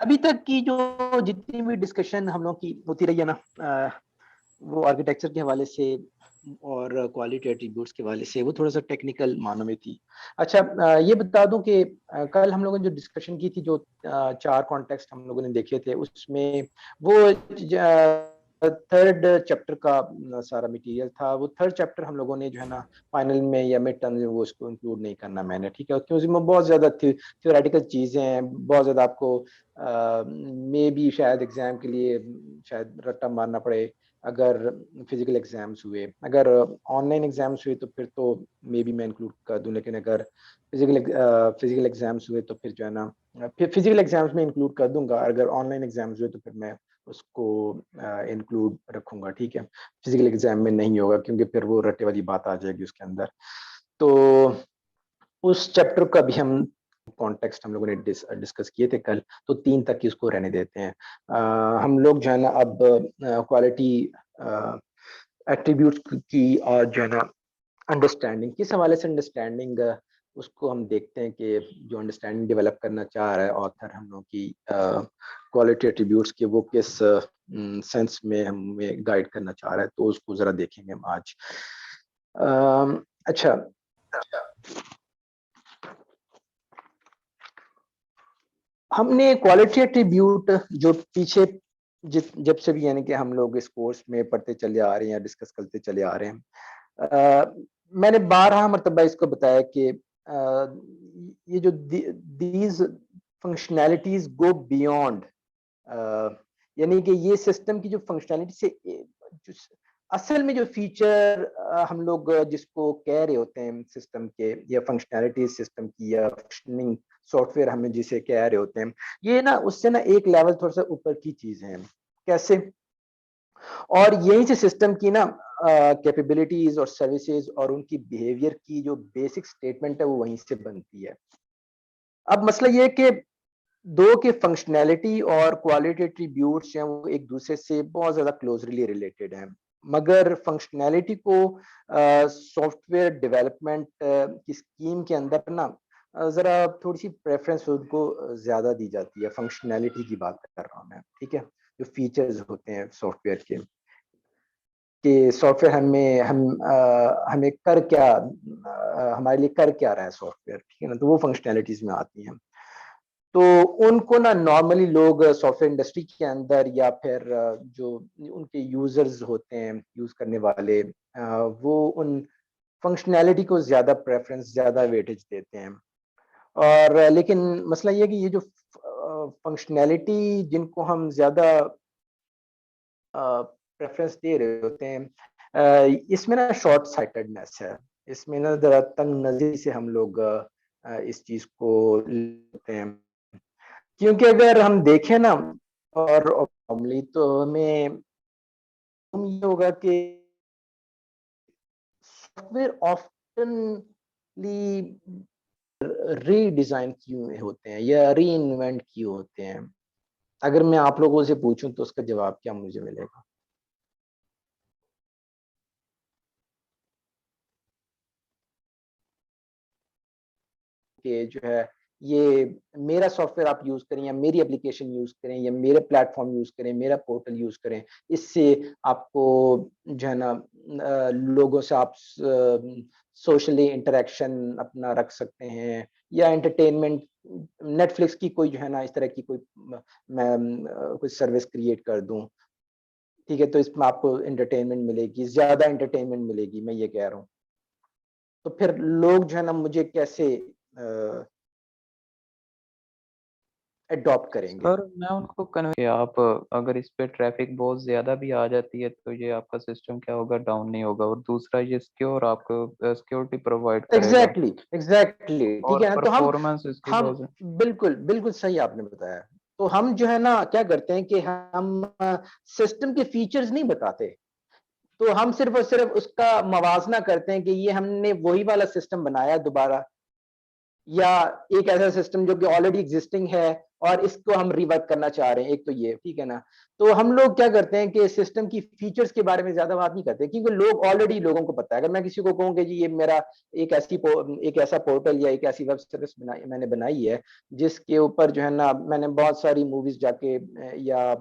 अभी तक की जो जितनी भी डिस्कशन हम लोग की होती रही है ना, वो आर्किटेक्चर के हवाले से और क्वालिटी एट्रीब्यूट्स के हवाले से वो थोड़ा सा टेक्निकल मानों में थी। अच्छा, ये बता दूं कि कल हम लोगों ने जो डिस्कशन की थी, जो चार कॉन्टेक्स्ट हम लोगों ने देखे थे, उसमें वो थर्ड चैप्टर का सारा मटेरियल था। वो थर्ड चैप्टर हम लोगों ने जो है ना फाइनल में या मिड टर्म में वो उसको इंक्लूड नहीं करना मैंने, ठीक है, क्योंकि उसमें बहुत ज्यादा थ्योरेटिकल चीजें हैं, बहुत ज्यादा आपको मे बी शायद एग्जाम के लिए शायद रट्टा मारना पड़े अगर फिजिकल एग्जाम्स हुए। अगर ऑनलाइन एग्जाम्स हुए तो फिर तो मे बी मैं इंक्लूड कर दूं, लेकिन अगर फिजिकल एग्जाम्स हुए तो फिर जो है ना, फिर फिजिकल एग्जाम्स में इंक्लूड कर दूंगा। अगर ऑनलाइन एग्जाम्स हुए तो फिर मैं उसको इंक्लूड रखूंगा, ठीक है। फिजिकल एग्जाम में नहीं होगा क्योंकि फिर वो रट्टे वाली बात आ जाएगी उसके अंदर। तो उस चैप्टर का भी हम कॉन्टेक्स्ट हम लोगों ने डिस्कस किए थे कल, तो 3 तक की उसको रहने देते हैं। हम लोग जो है ना अब क्वालिटी एट्रीब्यूट्स की और जो है ना अंडरस्टैंडिंग, किस हवाले से अंडरस्टैंडिंग उसको हम देखते हैं कि जो अंडरस्टैंडिंग डेवलप करना चाह रहा है ऑथर हम लोग की क्वालिटी एट्रीब्यूट्स के, वो किस सेंस में हमें गाइड करना चाह रहा है, तो उसको जरा देखेंगे हम आज। अच्छा, हमने क्वालिटी एट्रीब्यूट जो पीछे जब से भी यानी कि हम लोग इस कोर्स में पढ़ते चले आ रहे हैं या डिस्कस करते चले आ रहे हैं, मैंने 12 मरतबा इसको बताया कि ये जो दीज फंक्शनैलिटीज गो बियॉन्ड, यानी कि ये सिस्टम की जो फंक्शनैलिटी से जो असल में जो फीचर हम लोग जिसको कह रहे होते हैं सिस्टम के, या फंक्शनैलिटी सिस्टम की, या फंक्शनिंग सॉफ्टवेयर हमें जिसे कह रहे होते हैं, ये ना उससे ना एक लेवल थोड़ा सा ऊपर की चीज है। कैसे? और यही से सिस्टम की ना कैपेबिलिटीज और सर्विसेज और उनकी बिहेवियर की जो बेसिक स्टेटमेंट है वो वहीं से बनती है। अब मसला ये है कि दो के फंक्शनैलिटी और क्वालिटी एट्रीब्यूट्स हैं वो एक दूसरे से बहुत ज्यादा क्लोजली रिलेटेड हैं, मगर फंक्शनैलिटी को सॉफ्टवेयर डेवलपमेंट की स्कीम के अंदर ना जरा थोड़ी सी प्रेफरेंस उनको ज्यादा दी जाती है। फंक्शनैलिटी की बात कर रहा हूँ मैं, ठीक है, जो फीचर्स होते हैं सॉफ्टवेयर के, कि सॉफ्टवेयर हमें कर क्या, हमारे लिए कर क्या रहा है सॉफ्टवेयर, ठीक है ना, तो वो फंक्शनैलिटीज में आती हैं। तो उनको ना नॉर्मली लोग सॉफ्टवेयर इंडस्ट्री के अंदर या फिर जो उनके यूजर्स होते हैं, यूज करने वाले, वो उन फंक्शनैलिटी को ज्यादा प्रेफरेंस, ज्यादा वेटेज देते हैं। और लेकिन मसला ये है कि ये जो फंक्शनैलिटी जिनको हम ज्यादा प्रेफरेंस दे रहे होते हैं, इसमें ना शॉर्ट साइटेडनेस है। इसमें ना जरा तंग नजरी से हम लोग इस चीज को लेते हैं, क्योंकि अगर हम देखें ना, और नॉर्मली तो हमें ये होगा कि सॉफ्टवेयर ऑफ्टनली रीडिजाइन किए होते हैं या री इन्वेंट किए होते हैं। अगर मैं आप लोगों से पूछूं तो उसका जवाब क्या मुझे मिलेगा? कि जो है ये मेरा सॉफ्टवेयर आप यूज करें, या मेरी एप्लीकेशन यूज करें, या मेरे प्लेटफॉर्म यूज करें, मेरा पोर्टल यूज करें, इससे आपको जो है ना लोगों से आप सोशली इंटरेक्शन अपना रख सकते हैं, या एंटरटेनमेंट, नेटफ्लिक्स की कोई जो है ना इस तरह की कोई मैं कोई सर्विस क्रिएट कर दूं, ठीक है, तो इसमें आपको एंटरटेनमेंट मिलेगी, ज्यादा एंटरटेनमेंट मिलेगी, मैं ये कह रहा हूँ। तो फिर लोग जो है ना मुझे कैसे अडॉप्ट करेंगे? सर मैं उनको कन्वे कि आप अगर इस पे ट्रैफिक बहुत ज्यादा भी आ जाती है तो ये आपका सिस्टम क्या होगा, डाउन नहीं होगा, और दूसरा ये सिक्योर आपको सिक्योरिटी प्रोवाइड करेगा एग्जैक्टली एग्जैक्टली, ठीक और है ना। तो परफॉर्मेंस इसकी हम बहुत। बिल्कुल बिल्कुल सही आपने बताया। तो हम जो है ना क्या करते हैं कि हम सिस्टम के फीचर्स नहीं बताते, तो हम सिर्फ और सिर्फ उसका मवाजना करते हैं कि ये हमने वही वाला सिस्टम बनाया दोबारा, या एक ऐसा सिस्टम जो कि ऑलरेडी एग्जिस्टिंग है, और इसको हम रिवर्क करना चाह रहे हैं, एक तो ये, ठीक है ना। तो हम लोग क्या करते हैं कि सिस्टम की फीचर्स के बारे में ज्यादा बात नहीं करते, क्योंकि लोग ऑलरेडी, लोगों को पता है। अगर मैं किसी को कहूँ कि जी ये मेरा एक ऐसा पोर्टल या एक ऐसी वेब सर्विस मैंने बनाई है, जिसके ऊपर जो है ना मैंने बहुत सारी मूवीज जाके या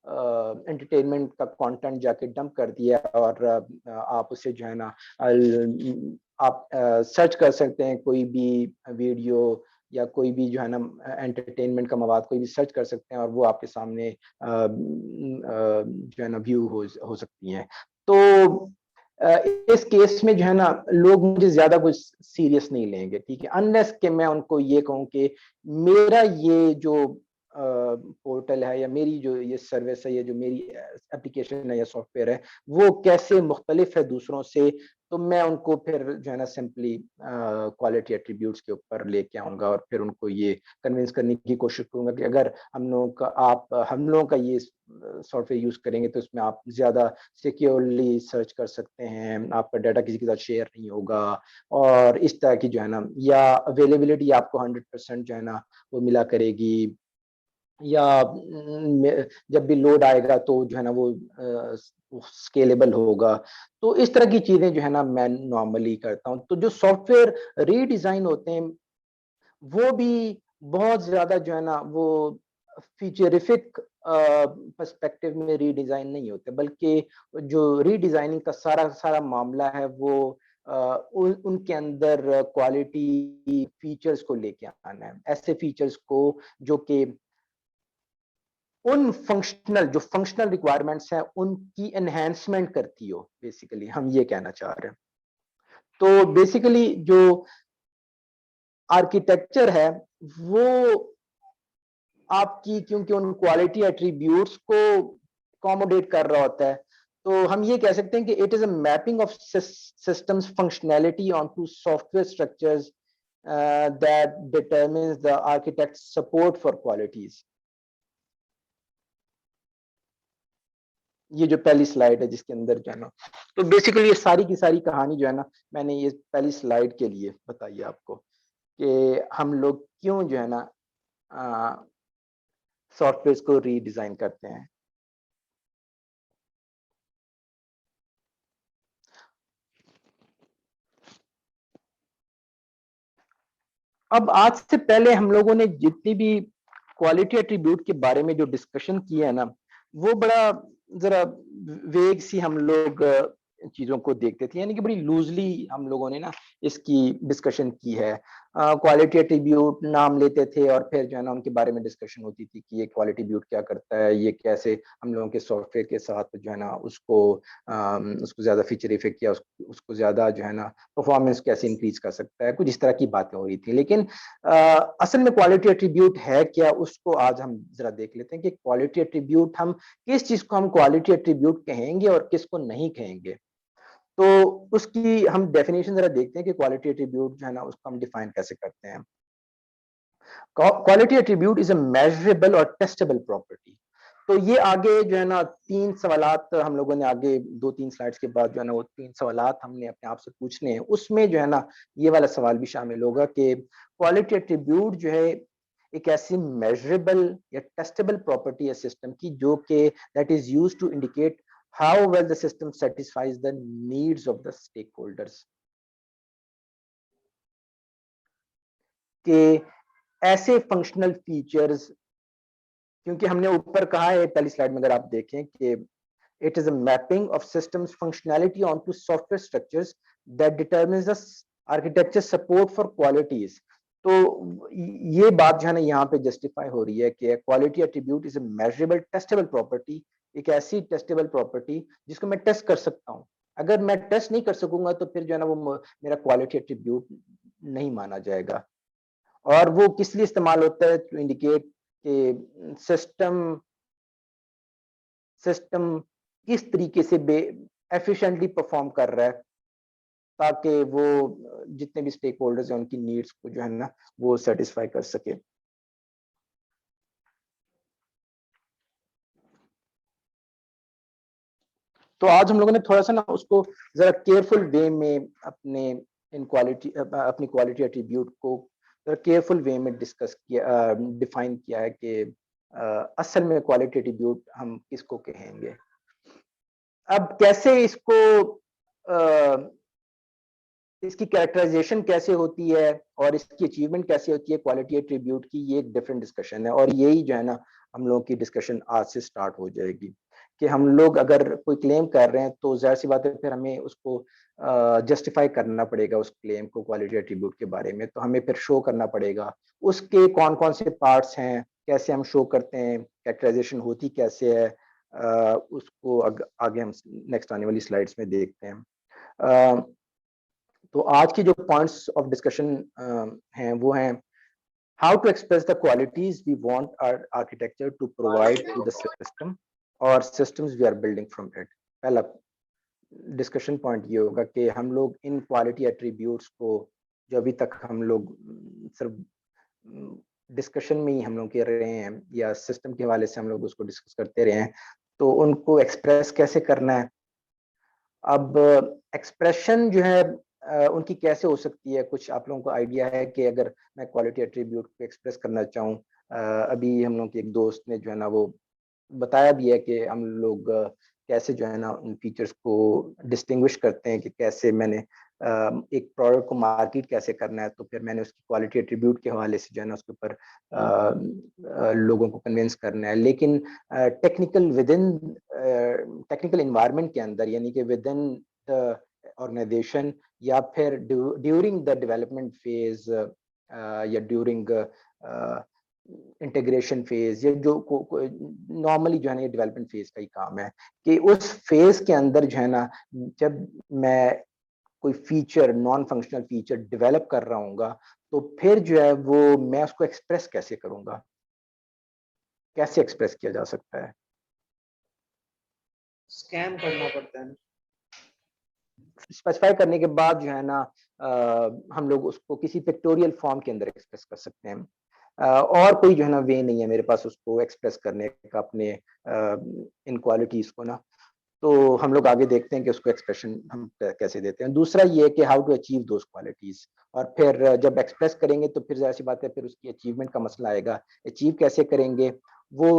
एंटरटेनमेंट का कंटेंट जाके डंप कर दिया, और आप उसे जो है ना आप सर्च कर सकते हैं, कोई भी वीडियो या कोई भी जो है ना एंटरटेनमेंट का मवाद कोई भी सर्च कर सकते हैं, और वो आपके सामने जो है ना व्यू हो सकती हैं। तो इस केस में जो है ना लोग मुझे ज्यादा कुछ सीरियस नहीं लेंगे, ठीक है, अनलेस कि मैं उनको ये कहूँ कि मेरा ये जो पोर्टल है या मेरी जो ये सर्विस है या जो मेरी एप्लीकेशन है या सॉफ्टवेयर है, वो कैसे मुख्तलिफ है दूसरों से। तो मैं उनको फिर जो है ना सिंपली क्वालिटी एट्रीब्यूट्स के ऊपर लेके आऊंगा, और फिर उनको ये कन्विंस करने की कोशिश करूंगा कि अगर हम लोगों का ये सॉफ्टवेयर यूज करेंगे तो इसमें आप ज्यादा सिक्योरली सर्च कर सकते हैं, आपका डाटा किसी के साथ शेयर नहीं होगा, और इस तरह की जो है ना, या अवेलेबिलिटी आपको 100% जो है ना वो मिला करेगी, या जब भी लोड आएगा तो जो है ना वो स्केलेबल होगा। तो इस तरह की चीजें जो है ना मैं नॉर्मली करता हूँ। तो जो सॉफ्टवेयर रीडिजाइन होते हैं वो भी बहुत ज्यादा जो है ना वो फ्यूचरिफिक पर्सपेक्टिव में रीडिजाइन नहीं होते, बल्कि जो रीडिजाइनिंग का सारा सारा मामला है वो उनके अंदर क्वालिटी फीचर्स को लेके आना है, ऐसे फीचर्स को जो कि जो फंक्शनल रिक्वायरमेंट्स हैं उनकी एनहेंसमेंट करती हो, बेसिकली हम ये कहना चाह रहे हैं। तो बेसिकली जो आर्किटेक्चर है वो आपकी, क्योंकि उन क्वालिटी एट्रीब्यूट्स को अकोमोडेट कर रहा होता है, तो हम ये कह सकते हैं कि it is a mapping of systems functionality onto software structures that determines the architect's support for qualities। ये जो पहली स्लाइड है जिसके अंदर जो है ना, तो बेसिकली ये सारी की सारी कहानी जो है ना मैंने ये पहली स्लाइड के लिए बताई आपको, कि हम लोग क्यों जो है ना सॉफ्टवेयर को रीडिजाइन करते हैं। अब आज से पहले हम लोगों ने जितनी भी क्वालिटी एट्रीब्यूट के बारे में जो डिस्कशन किया है ना, वो बड़ा जरा वेग सी हम लोग चीजों को देखते थे, यानी कि बड़ी लूजली हम लोगों ने ना इसकी डिस्कशन की है। क्वालिटी एट्रीब्यूट नाम लेते थे और फिर जो है ना उनके बारे में डिस्कशन होती थी कि ये क्वालिटी एट्रीब्यूट क्या करता है, ये कैसे हम लोगों के सॉफ्टवेयर के साथ जो है ना उसको ज्यादा फीचरिफिक या उसको ज्यादा जो है ना परफॉर्मेंस कैसे इंक्रीज कर सकता है, कुछ इस तरह की बातें हो रही थी। लेकिन असल में क्वालिटी एट्रीब्यूट है क्या, उसको आज हम जरा देख लेते हैं कि क्वालिटी एट्रीब्यूट, हम किस चीज को हम क्वालिटी एट्रीब्यूट कहेंगे और किसको नहीं कहेंगे। तो उसकी हम डेफिनेशन जरा देखते हैं कि क्वालिटी एट्रीब्यूट जो है ना उसको हम डिफाइन कैसे करते हैं। Quality attribute is a measurable और टेस्टेबल प्रॉपर्टी। तो ये आगे जो है ना तीन सवालात हम लोगों ने आगे 2-3 स्लाइड्स के बाद जो है ना वो 3 सवालात हमने अपने आप से पूछने हैं, उसमें जो है ना ये वाला सवाल भी शामिल होगा कि क्वालिटी एट्रीब्यूट जो है एक ऐसी मेजरेबल या टेस्टेबल प्रॉपर्टी है सिस्टम की, जो कि that is used to indicate how well the system satisfies the needs of the stakeholders. के ऐसे फंक्शनल फीचर्स, क्योंकि हमने ऊपर कहा है पहली स्लाइड में अगर आप देखें कि it is a mapping of systems functionality onto software structures that determines the architecture support for qualities. तो ये बात जो है ना यहाँ पे जस्टिफाई हो रही है कि quality attribute is a measurable testable property, एक ऐसी टेस्टेबल प्रॉपर्टी जिसको मैं टेस्ट कर सकता हूँ। अगर मैं टेस्ट नहीं कर सकूंगा तो फिर जो है ना वो मेरा क्वालिटी एट्रीब्यूट नहीं माना जाएगा। और वो किस लिए इस्तेमाल होता है, टू इंडिकेट कि सिस्टम किस तरीके से एफिशिएंटली परफॉर्म कर रहा है, ताकि वो जितने भी स्टेक होल्डर्स हैं उनकी नीड्स को जो है ना वो सेटिस्फाई कर सके। तो आज हम लोगों ने थोड़ा सा ना उसको जरा केयरफुल वे में अपनी क्वालिटी एट्रीब्यूट को केयरफुल वे में डिस्कस किया, डिफाइन किया है कि असल में क्वालिटी एट्रीब्यूट हम किसको कहेंगे। अब कैसे इसको इसकी कैरेक्टराइजेशन कैसे होती है और इसकी अचीवमेंट कैसे होती है क्वालिटी एट्रीब्यूट की, ये एक डिफरेंट डिस्कशन है। और यही जो है ना हम लोगों की डिस्कशन आज से स्टार्ट हो जाएगी कि हम लोग अगर कोई क्लेम कर रहे हैं तो जाहिर सी बात है फिर हमें उसको जस्टिफाई करना पड़ेगा उस क्लेम को क्वालिटी एट्रीब्यूट के बारे में। तो हमें फिर शो करना पड़ेगा उसके कौन कौन से पार्ट्स हैं, कैसे हम शो करते हैं, कैरेक्टराइजेशन होती कैसे है, उसको आगे हम नेक्स्ट आने वाली स्लाइड्स में देखते हैं। तो आज की जो पॉइंट्स ऑफ डिस्कशन हैं वो हैं how to express the qualities we want our architecture to provide to the system or systems we are building from it। पहला डिस्कशन पॉइंट ये होगा कि हम लोग इन क्वालिटी एट्रीब्यूट्स को जो अभी तक हम लोग सिर्फ डिस्कशन में ही हम लोग कर रहे हैं या सिस्टम के हवाले से हम लोग उसको डिस्कस करते रहे हैं, तो उनको एक्सप्रेस कैसे करना है। अब एक्सप्रेशन जो है उनकी कैसे हो सकती है, कुछ आप लोगों को आइडिया है कि अगर मैं क्वालिटी एट्रीब्यूट को एक्सप्रेस करना चाहूँ, अभी हम लोग के एक दोस्त ने जो है ना वो बताया भी है कि हम लोग कैसे जो है ना उन फीचर्स को डिस्टिंग्विश करते हैं कि कैसे मैंने एक प्रोडक्ट को मार्केट कैसे करना है। तो फिर मैंने उसकी क्वालिटी एट्रीब्यूट के हवाले से जो है ना उसके ऊपर लोगों को कन्विंस करना है। लेकिन टेक्निकल इन्वायरमेंट के अंदर यानी कि विद इन द ऑर्गेनाइजेशन या फिर ड्यूरिंग द डेवलपमेंट फेज या ड्यूरिंग इंटीग्रेशन फेज या जो नॉर्मली जो है ना ये डेवलपमेंट फेज का ही काम है कि उस फेज के अंदर जो है ना जब मैं कोई feature non functional feature develop कर रहा हूँ तो फिर जो है वो मैं उसको एक्सप्रेस कैसे करूंगा, कैसे एक्सप्रेस किया जा सकता है। स्कैन करना पड़ता है, स्पेसिफाई करने के बाद जो है ना हम लोग उसको किसी पिक्टोरियल फॉर्म के अंदर एक्सप्रेस कर सकते हैं। और कोई जो है ना वे नहीं है मेरे पास उसको एक्सप्रेस करने का अपने इन क्वालिटीज को ना। तो हम लोग आगे देखते हैं कि उसको एक्सप्रेशन हम कैसे देते हैं। दूसरा ये कि how to achieve those qualities, और फिर जब एक्सप्रेस करेंगे तो फिर जाहिर सी बात है फिर उसकी अचीवमेंट का मसला आएगा। अचीव कैसे करेंगे वो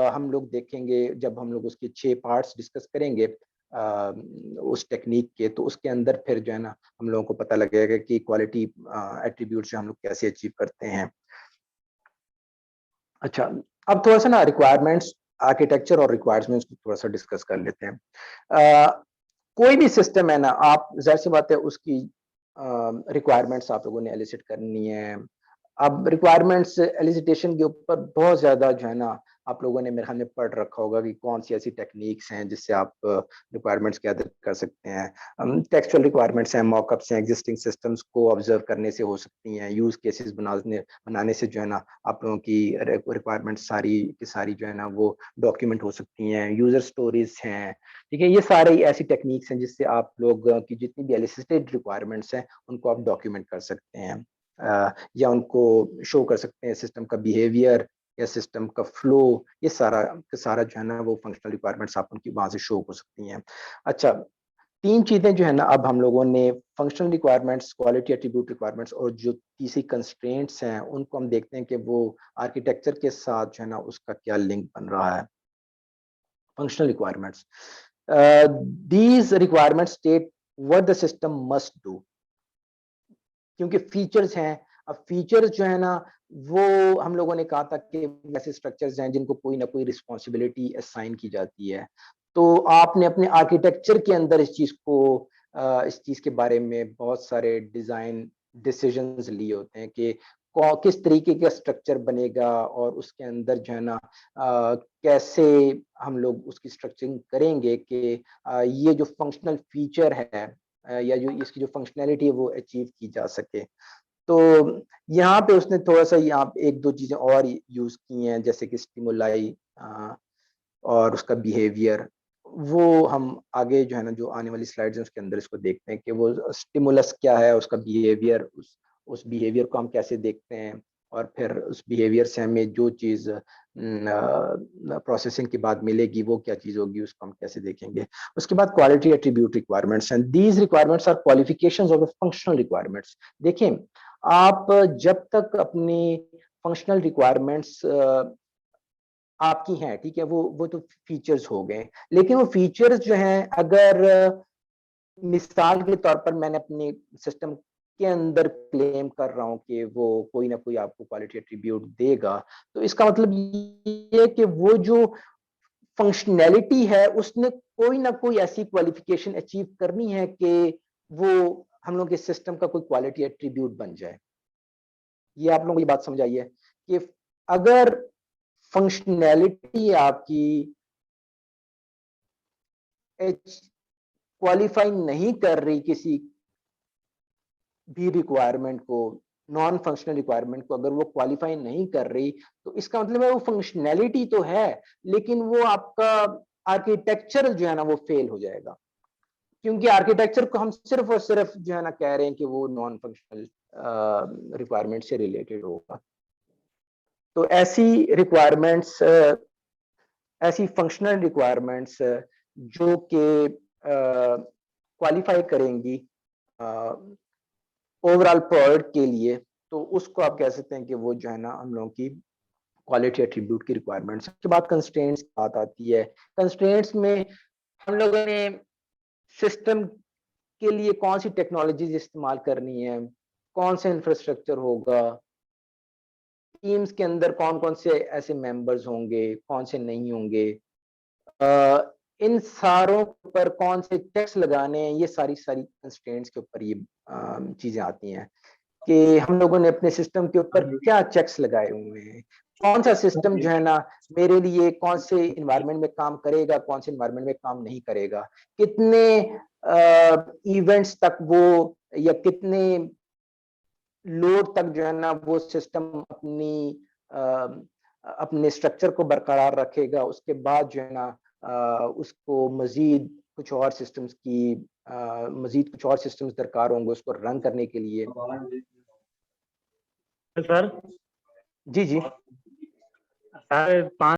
हम लोग देखेंगे जब हम लोग उसके 6 पार्ट्स डिस्कस करेंगे उस टेक्निक के। तो उसके अंदर फिर जो है ना हम लोगों को पता लगेगा कि क्वालिटी एट्रीब्यूट से हम लोग कैसे अचीव करते हैं। अच्छा, अब थोड़ा सा ना रिक्वायरमेंट्स आर्किटेक्चर और रिक्वायरमेंट्स को थोड़ा सा डिस्कस कर लेते हैं। कोई भी सिस्टम है ना, आप जाहिर सी बात है उसकी रिक्वायरमेंट्स आप लोगों ने एलिसिट करनी है। अब रिक्वायरमेंट्स एलिसिटेशन के ऊपर बहुत ज्यादा जो है ना आप लोगों ने मेरे ख्याल में पढ़ रखा होगा कि कौन सी ऐसी टेक्निक्स हैं जिससे आप रिक्वायरमेंट्स गैदर कर सकते हैं। टेक्सचुअल रिक्वायरमेंट्स हैं, मॉकअप्स हैं, एग्जिस्टिंग सिस्टम्स को ऑब्जर्व करने से हो सकती हैं, यूज केसेस बनाने से जो है ना आप लोगों की रिक्वायरमेंट्स सारी की सारी जो है ना वो डॉक्यूमेंट हो सकती हैं। यूजर स्टोरीज हैं, ठीक है, ये सारे ऐसी टेक्निक्स हैं जिससे आप लोग की जितनी भी एलिसिटेड रिक्वायरमेंट्स हैं उनको आप डॉक्यूमेंट कर सकते हैं या उनको शो कर सकते हैं। सिस्टम का बिहेवियर या सिस्टम का फ्लो, ये सारा जो है ना वो फंक्शनल रिक्वायरमेंट्स आप उनकी वहां से शो हो सकती हैं। अच्छा, 3 चीजें जो है ना अब हम लोगों ने functional requirements, quality attribute requirements और जो तीसरी कंस्ट्रेंट्स हैं उनको हम देखते हैं कि वो आर्किटेक्चर के साथ जो है ना उसका क्या लिंक बन रहा है। Functional requirements, these requirements state what the system must do, क्योंकि फीचर्स हैं। अब फीचर्स जो है ना वो हम लोगों ने कहा था कि ऐसे स्ट्रक्चर्स हैं जिनको कोई ना कोई रिस्पॉन्सिबिलिटी असाइन की जाती है। तो आपने अपने आर्किटेक्चर के अंदर इस चीज के बारे में बहुत सारे डिजाइन डिसीजंस लिए होते हैं कि किस तरीके का स्ट्रक्चर बनेगा और उसके अंदर जो है ना कैसे हम लोग उसकी स्ट्रक्चरिंग करेंगे कि ये जो फंक्शनल फीचर है या जो इसकी जो फंक्शनैलिटी है वो अचीव की जा सके। तो यहाँ पे उसने थोड़ा सा यहाँ एक दो चीजें और यूज की हैं जैसे कि स्टिमुलाई और उसका बिहेवियर। वो हम आगे जो है ना जो आने वाली स्लाइड्स हैं उसके अंदर इसको देखते हैं कि वो स्टिमुलस क्या है, उसका बिहेवियर, उस बिहेवियर को हम कैसे देखते हैं और फिर उस बिहेवियर से हमें जो चीज प्रोसेसिंग के बाद मिलेगी वो क्या चीज होगी उसको हम कैसे देखेंगे। उसके बाद क्वालिटी एट्रीब्यूट रिक्वायरमेंट्स हैं। These requirements are qualifications of functional requirements. देखें, आप जब तक अपनी फंक्शनल रिक्वायरमेंट्स आपकी हैं, ठीक है, वो तो फीचर्स हो गए, लेकिन वो फीचर्स जो हैं, अगर मिसाल के तौर पर मैंने अपने सिस्टम के अंदर क्लेम कर रहा हूँ कि वो कोई ना कोई आपको क्वालिटी एट्रीब्यूट देगा, तो इसका मतलब ये है कि वो जो फंक्शनैलिटी है उसने कोई ना कोई ऐसी क्वालिफिकेशन अचीव करनी है कि वो हम लोग के सिस्टम का कोई क्वालिटी एट्रीब्यूट बन जाए। ये आप लोगों को ये बात समझ आई है कि अगर फंक्शनैलिटी आपकी क्वालिफाई नहीं कर रही किसी भी रिक्वायरमेंट को, नॉन फंक्शनल रिक्वायरमेंट को अगर वो क्वालिफाई नहीं कर रही, तो इसका मतलब है वो फंक्शनैलिटी तो है, लेकिन वो आपका आर्किटेक्चर जो है ना वो फेल हो जाएगा, क्योंकि आर्किटेक्चर को हम सिर्फ और सिर्फ जो है ना कह रहे हैं कि वो नॉन फंक्शनल रिक्वायरमेंट से रिलेटेड होगा। तो ऐसी रिक्वायरमेंट्स, ऐसी फंक्शनल रिक्वायरमेंट्स जो कि क्वालिफाई करेंगी ओवरऑल प्रोडक्ट के लिए, तो उसको आप कह सकते हैं कि वो जो है ना हम लोगों की क्वालिटी एट्रीब्यूट की रिक्वायरमेंट्स। उसके बाद कंस्ट्रेंट्स की बात आती है। कंस्ट्रेंट्स में हम लोगों ने सिस्टम के लिए कौन सी टेक्नोलॉजीज इस्तेमाल करनी है, कौन सा इंफ्रास्ट्रक्चर होगा, टीम्स के अंदर कौन-कौन से ऐसे मेंबर्स होंगे, कौन से नहीं होंगे, इन सारों पर कौन से चेक्स लगाने हैं, ये सारी कंस्ट्रेंट्स के ऊपर ये चीजें आती हैं कि हम लोगों ने अपने सिस्टम के ऊपर क्या चेक्स लगाए हुए हैं, कौन सा सिस्टम जो है ना मेरे लिए कौन से इन्वायरमेंट में काम करेगा, कौन से इन्वायरमेंट में काम नहीं करेगा, कितने इवेंट्स तक वो या कितने लोड तक जो है ना वो सिस्टम अपने स्ट्रक्चर को बरकरार रखेगा, उसके बाद जो है ना उसको मजीद कुछ और सिस्टम्स दरकार होंगे उसको रन करने के लिए। सर जी जी। सर 5